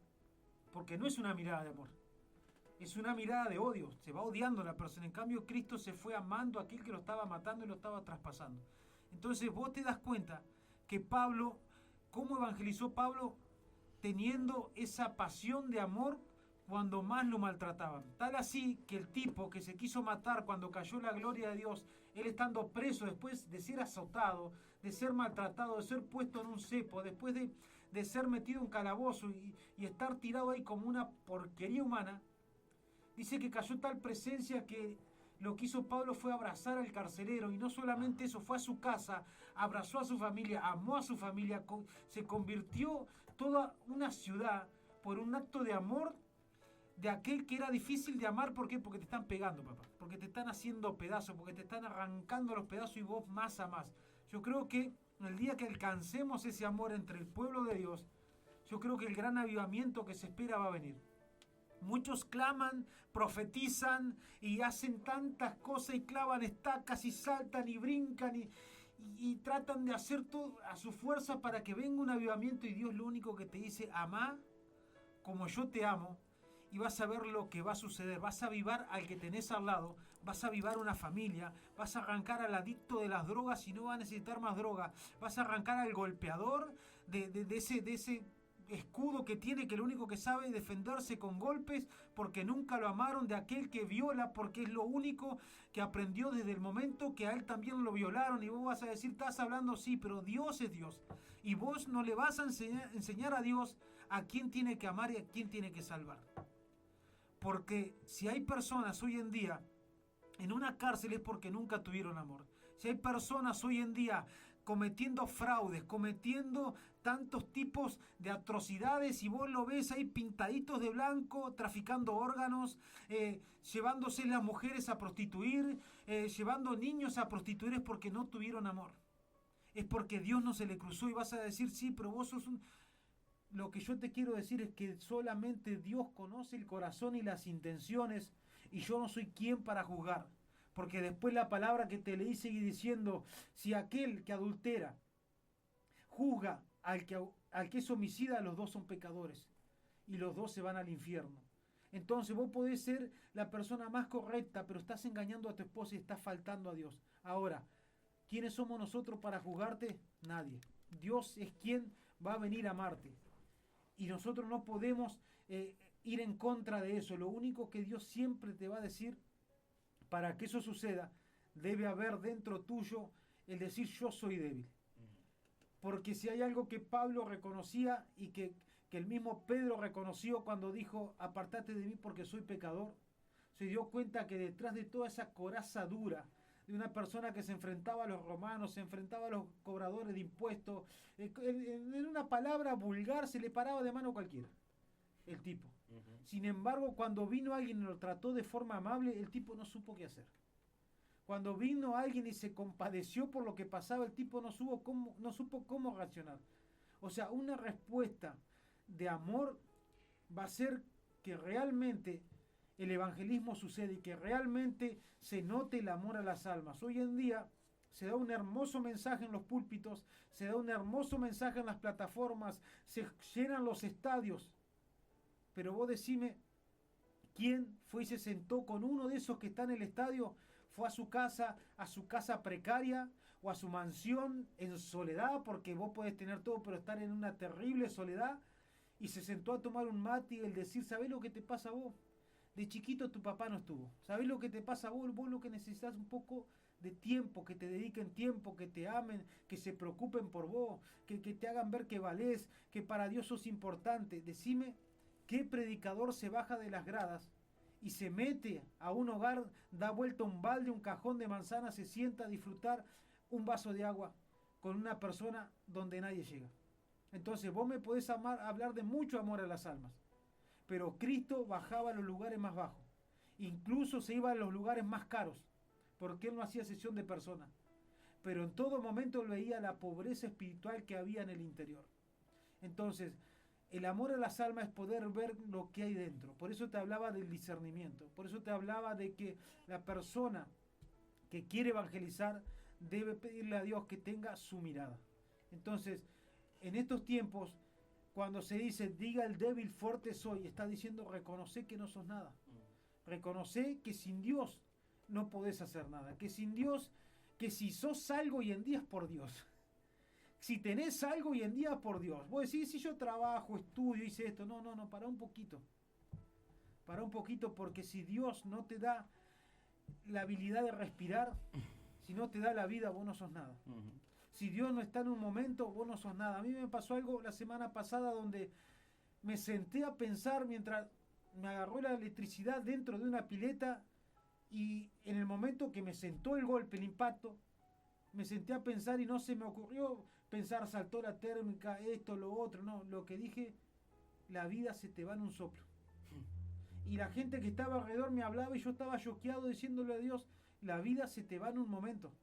porque no es una mirada de amor, es una mirada de odio, se va odiando a la persona. En cambio Cristo se fue amando a aquel que lo estaba matando y lo estaba traspasando. Entonces vos te das cuenta que Pablo, ¿cómo evangelizó Pablo? Teniendo esa pasión de amor cuando más lo maltrataban. Tal así que el tipo que se quiso matar cuando cayó la gloria de Dios, él estando preso después de ser azotado, de ser maltratado, de ser puesto en un cepo, después de ser metido en un calabozo y estar tirado ahí como una porquería humana, dice que cayó tal presencia que lo que hizo Pablo fue abrazar al carcelero, y no solamente eso, fue a su casa, abrazó a su familia, amó a su familia, se convirtió toda una ciudad por un acto de amor de aquel que era difícil de amar. ¿Por qué? Porque te están pegando, papá, porque te están haciendo pedazos, porque te están arrancando los pedazos y vos más a más. Yo creo que el día que alcancemos ese amor entre el pueblo de Dios, yo creo que el gran avivamiento que se espera va a venir. Muchos claman, profetizan y hacen tantas cosas y clavan estacas y saltan y brincan y tratan de hacer todo a su fuerza para que venga un avivamiento, y Dios lo único que te dice: amá como yo te amo, y vas a ver lo que va a suceder. Vas a avivar al que tenés al lado, vas a avivar una familia, vas a arrancar al adicto de las drogas y no va a necesitar más droga, vas a arrancar al golpeador de ese escudo que tiene, que lo único que sabe es defenderse con golpes porque nunca lo amaron, de aquel que viola porque es lo único que aprendió desde el momento que a él también lo violaron. Y vos vas a decir: estás hablando, sí, pero Dios es Dios, y vos no le vas a enseñar a Dios a quién tiene que amar y a quién tiene que salvar. Porque si hay personas hoy en día en una cárcel es porque nunca tuvieron amor. Si hay personas hoy en día cometiendo fraudes, cometiendo tantos tipos de atrocidades, y vos lo ves ahí pintaditos de blanco, traficando órganos, llevándose las mujeres a prostituir, llevando niños a prostituir, es porque no tuvieron amor. Es porque Dios no se le cruzó. Y vas a decir: sí, pero vos sos un... Lo que yo te quiero decir es que solamente Dios conoce el corazón y las intenciones, y yo no soy quien para juzgar. Porque después la palabra que te leí sigue diciendo: si aquel que adultera juzga al que es homicida, los dos son pecadores y los dos se van al infierno. Entonces vos podés ser la persona más correcta, pero estás engañando a tu esposa y estás faltando a Dios. Ahora, ¿quiénes somos nosotros para juzgarte? Nadie. Dios es quien va a venir a amarte. Y nosotros no podemos ir en contra de eso. Lo único que Dios siempre te va a decir, para que eso suceda, debe haber dentro tuyo el decir: yo soy débil. Porque si hay algo que Pablo reconocía y que el mismo Pedro reconoció cuando dijo: apartate de mí porque soy pecador, se dio cuenta que detrás de toda esa coraza dura de una persona que se enfrentaba a los romanos, se enfrentaba a los cobradores de impuestos, en una palabra vulgar, se le paraba de mano cualquiera, el tipo. Sin embargo, cuando vino alguien y lo trató de forma amable, el tipo no supo qué hacer. Cuando vino alguien y se compadeció por lo que pasaba, el tipo no supo cómo reaccionar. O sea, una respuesta de amor va a ser que realmente el evangelismo sucede y que realmente se note el amor a las almas. Hoy en día se da un hermoso mensaje en los púlpitos, se da un hermoso mensaje en las plataformas, se llenan los estadios. Pero vos decime, ¿quién fue y se sentó con uno de esos que está en el estadio? Fue a su casa precaria, o a su mansión en soledad, porque vos podés tener todo pero estar en una terrible soledad, y se sentó a tomar un mate y el decir: ¿sabés lo que te pasa a vos? De chiquito tu papá no estuvo. ¿Sabés lo que te pasa a vos? Vos lo que necesitas un poco de tiempo, que te dediquen tiempo, que te amen, que se preocupen por vos, que te hagan ver que valés, que para Dios sos importante. Decime, ¿qué predicador se baja de las gradas y se mete a un hogar, da vuelta un balde, un cajón de manzanas, se sienta a disfrutar un vaso de agua con una persona donde nadie llega? Entonces vos me podés hablar de mucho amor a las almas, pero Cristo bajaba a los lugares más bajos, incluso se iba a los lugares más caros, porque Él no hacía excepción de personas, pero en todo momento Él veía la pobreza espiritual que había en el interior. Entonces, el amor a las almas es poder ver lo que hay dentro. Por eso te hablaba del discernimiento. Por eso te hablaba de que la persona que quiere evangelizar debe pedirle a Dios que tenga su mirada. Entonces, en estos tiempos, cuando se dice, diga el débil, fuerte soy, está diciendo, reconoce que no sos nada. Reconoce que sin Dios no podés hacer nada. Que sin Dios, que si sos algo hoy en día es por Dios. Si tenés algo hoy en día es por Dios. Vos decís, si yo trabajo, estudio, hice esto. No, para un poquito. Para un poquito, porque si Dios no te da la habilidad de respirar, si no te da la vida, vos no sos nada. Si Dios no está en un momento, vos no sos nada. A mí me pasó algo la semana pasada donde me senté a pensar mientras me agarró la electricidad dentro de una pileta y en el momento que me sentó el golpe, el impacto, me senté a pensar y no se me ocurrió pensar, saltó la térmica, esto, lo otro. No, lo que dije, la vida se te va en un soplo. Y la gente que estaba alrededor me hablaba y yo estaba choqueado diciéndole a Dios, la vida se te va en un momento.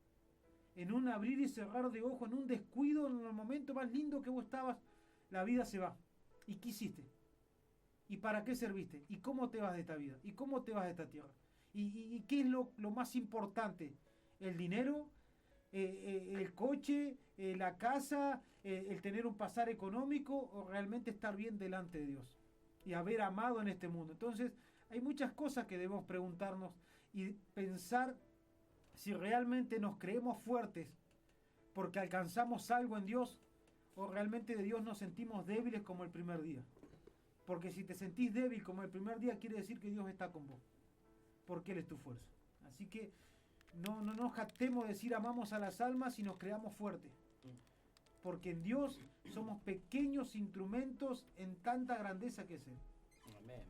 En un abrir y cerrar de ojos, en un descuido, en el momento más lindo que vos estabas, la vida se va. ¿Y qué hiciste? ¿Y para qué serviste? ¿Y cómo te vas de esta vida? ¿Y cómo te vas de esta tierra? ¿Y qué es lo más importante? ¿El dinero? ¿El coche? ¿La casa? ¿El tener un pasar económico? ¿O realmente estar bien delante de Dios? Y haber amado en este mundo. Entonces, hay muchas cosas que debemos preguntarnos y pensar si realmente nos creemos fuertes porque alcanzamos algo en Dios o realmente de Dios nos sentimos débiles como el primer día. Porque si te sentís débil como el primer día, quiere decir que Dios está con vos, porque Él es tu fuerza. Así que no nos jactemos de decir amamos a las almas y nos creamos fuertes. Porque en Dios somos pequeños instrumentos en tanta grandeza que es Él. Amén.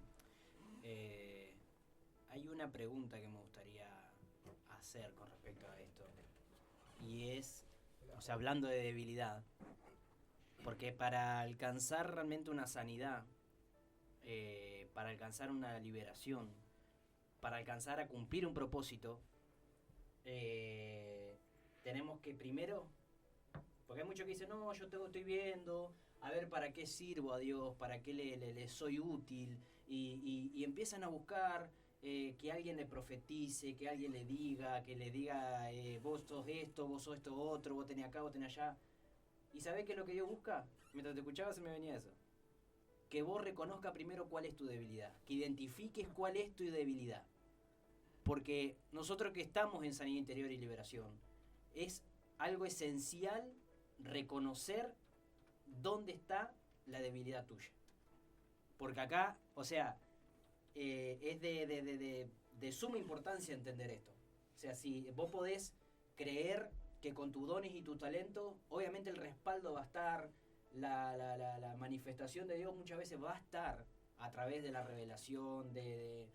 Hay una pregunta que me gustaría hacer con respecto a esto. Y es, o sea, hablando de debilidad, porque para alcanzar realmente una sanidad, para alcanzar una liberación, para alcanzar a cumplir un propósito, tenemos que primero, porque hay muchos que dicen, no, yo estoy viendo, a ver para qué sirvo a Dios, para qué le soy útil, y empiezan a buscar que alguien le profetice, que alguien le diga, vos sos esto, vos sos esto otro, vos tenés acá, vos tenés allá. ¿Y sabés qué es lo que Dios busca? Mientras te escuchaba se me venía eso. Que vos reconozcas primero cuál es tu debilidad, que identifiques cuál es tu debilidad. Porque nosotros que estamos en sanidad interior y liberación, es algo esencial reconocer dónde está la debilidad tuya. Porque acá, o sea, es de suma importancia entender esto. O sea, si vos podés creer que con tus dones y tus talentos, obviamente el respaldo va a estar, la manifestación de Dios muchas veces va a estar a través de la revelación, de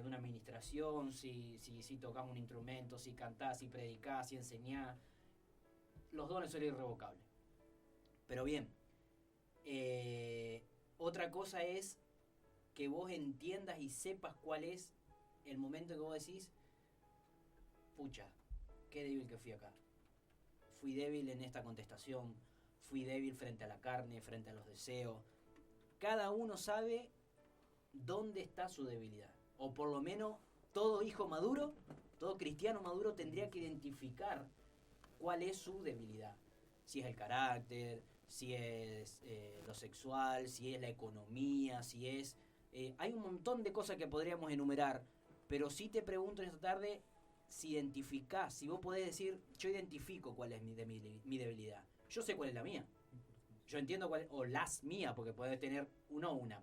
una administración, si tocas un instrumento, si cantás, si predicás, si enseñás. Los dones son irrevocables. Pero bien, otra cosa es que vos entiendas y sepas cuál es el momento que vos decís, pucha, qué débil que fui acá. Fui débil en esta contestación, fui débil frente a la carne, frente a los deseos. Cada uno sabe dónde está su debilidad. O por lo menos todo hijo maduro, todo cristiano maduro tendría que identificar cuál es su debilidad. Si es el carácter, si es lo sexual, si es la economía, si es... hay un montón de cosas que podríamos enumerar, pero sí te pregunto en esta tarde si identificás, si vos podés decir, yo identifico cuál es mi debilidad. Yo sé cuál es la mía. Yo entiendo cuál es, o las mías, porque podés tener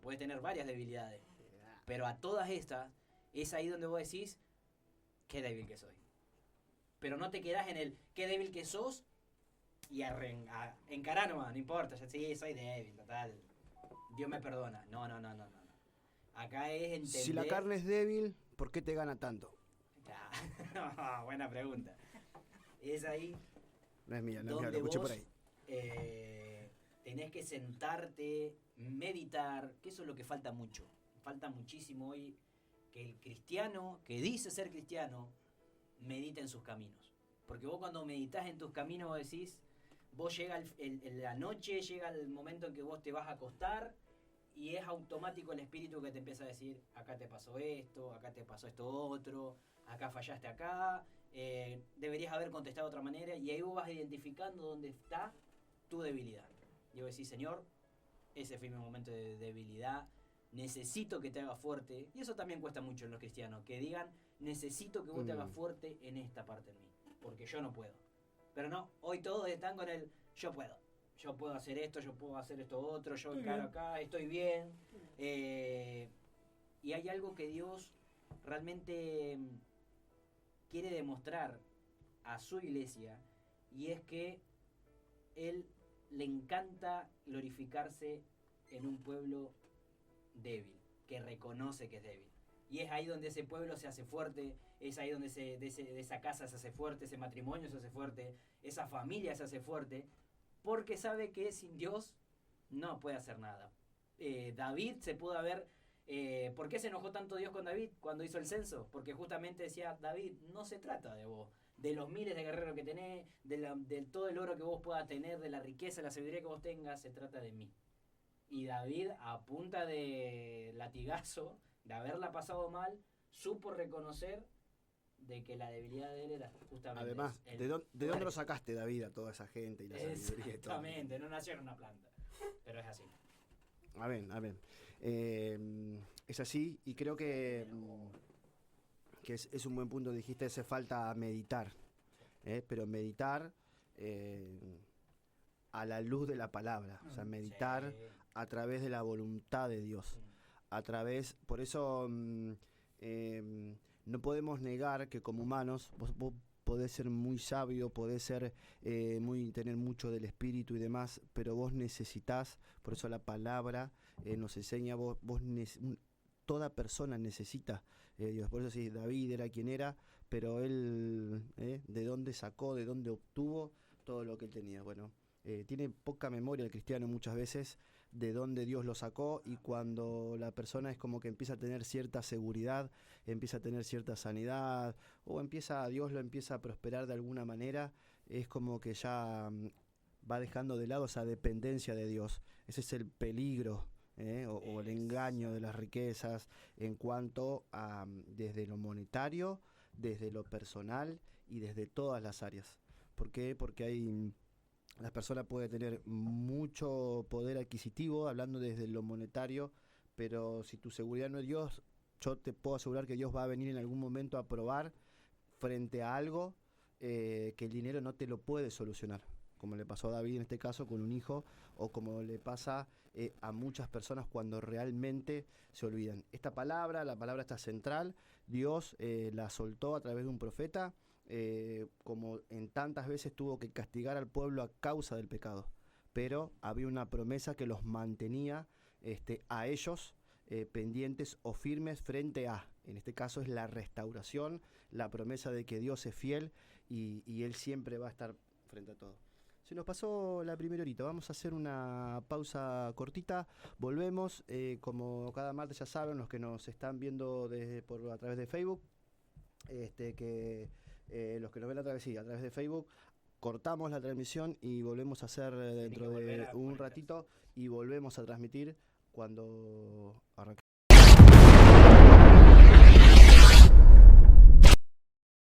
podés tener varias debilidades. Pero a todas estas, es ahí donde vos decís, qué débil que soy. Pero no te quedás en el, qué débil que sos, y encará nomás, no importa, ya sí, soy débil, total. Dios me perdona. No. Acá es entender... Si la carne es débil, ¿por qué te gana tanto? Buena pregunta. Es ahí... No es mía, donde lo escuché vos, por ahí. Tenés que sentarte, meditar, que eso es lo que falta mucho. Falta muchísimo hoy que el cristiano, que dice ser cristiano, medite en sus caminos. Porque vos cuando meditas en tus caminos vos decís, vos llega la noche, llega el momento en que vos te vas a acostar y es automático el espíritu que te empieza a decir, acá te pasó esto, acá te pasó esto otro, acá fallaste acá, deberías haber contestado de otra manera, y ahí vos vas identificando dónde está tu debilidad. Y vos decís, Señor, ese fue mi momento de debilidad, necesito que te hagas fuerte, y eso también cuesta mucho en los cristianos, que digan, necesito que vos te hagas fuerte en esta parte en mí, porque yo no puedo. Pero no, hoy todos están con el yo puedo hacer esto, yo puedo hacer esto otro, yo encaro acá, estoy bien. Y hay algo que Dios realmente quiere demostrar a su iglesia, y es que Él le encanta glorificarse en un pueblo débil, que reconoce que es débil. Y es ahí donde ese pueblo se hace fuerte, es ahí donde de esa casa se hace fuerte, ese matrimonio se hace fuerte, esa familia se hace fuerte, porque sabe que sin Dios no puede hacer nada. David se pudo haber... ¿Por qué se enojó tanto Dios con David cuando hizo el censo? Porque justamente decía, David, no se trata de vos, de los miles de guerreros que tenés, de todo el oro que vos puedas tener, de la riqueza, la sabiduría que vos tengas, se trata de mí. Y David, a punta de latigazo, de haberla pasado mal, supo reconocer de que la debilidad de él era justamente... Además, ¿de dónde lo sacaste, David, a toda esa gente y la sabiduría? Exactamente, no nació en una planta, pero es así. Amén. Es así, y creo que es un buen punto. Dijiste, hace falta meditar, pero meditar a la luz de la palabra, o sea, meditar a través de la voluntad de Dios, a través, por eso no podemos negar que como humanos vos podés ser muy sabio, podés ser tener mucho del espíritu y demás, pero vos necesitás, por eso la palabra nos enseña, toda persona necesita Dios. Por eso sí, David era quien era, pero él de dónde sacó, de dónde obtuvo todo lo que él tenía. Bueno, tiene poca memoria el cristiano muchas veces de dónde Dios lo sacó, y cuando la persona es como que empieza a tener cierta seguridad, empieza a tener cierta sanidad, o Dios lo empieza a prosperar de alguna manera, es como que ya va dejando de lado esa dependencia de Dios. Ese es el peligro o el engaño de las riquezas en cuanto a desde lo monetario, desde lo personal y desde todas las áreas. ¿Por qué? Porque la persona puede tener mucho poder adquisitivo, hablando desde lo monetario, pero si tu seguridad no es Dios, yo te puedo asegurar que Dios va a venir en algún momento a probar frente a algo que el dinero no te lo puede solucionar, como le pasó a David en este caso con un hijo, o como le pasa a muchas personas cuando realmente se olvidan. La palabra está central. Dios la soltó a través de un profeta, como en tantas veces tuvo que castigar al pueblo a causa del pecado, pero había una promesa que los mantenía a ellos pendientes o firmes frente a, en este caso es la restauración, la promesa de que Dios es fiel y Él siempre va a estar frente a todo. Se nos pasó la primera horita, vamos a hacer una pausa cortita, volvemos, como cada martes ya saben, los que nos están viendo a través de Facebook, los que nos ven a través de Facebook, cortamos la transmisión y volvemos a hacer dentro de un ratito, y volvemos a transmitir cuando arranquemos.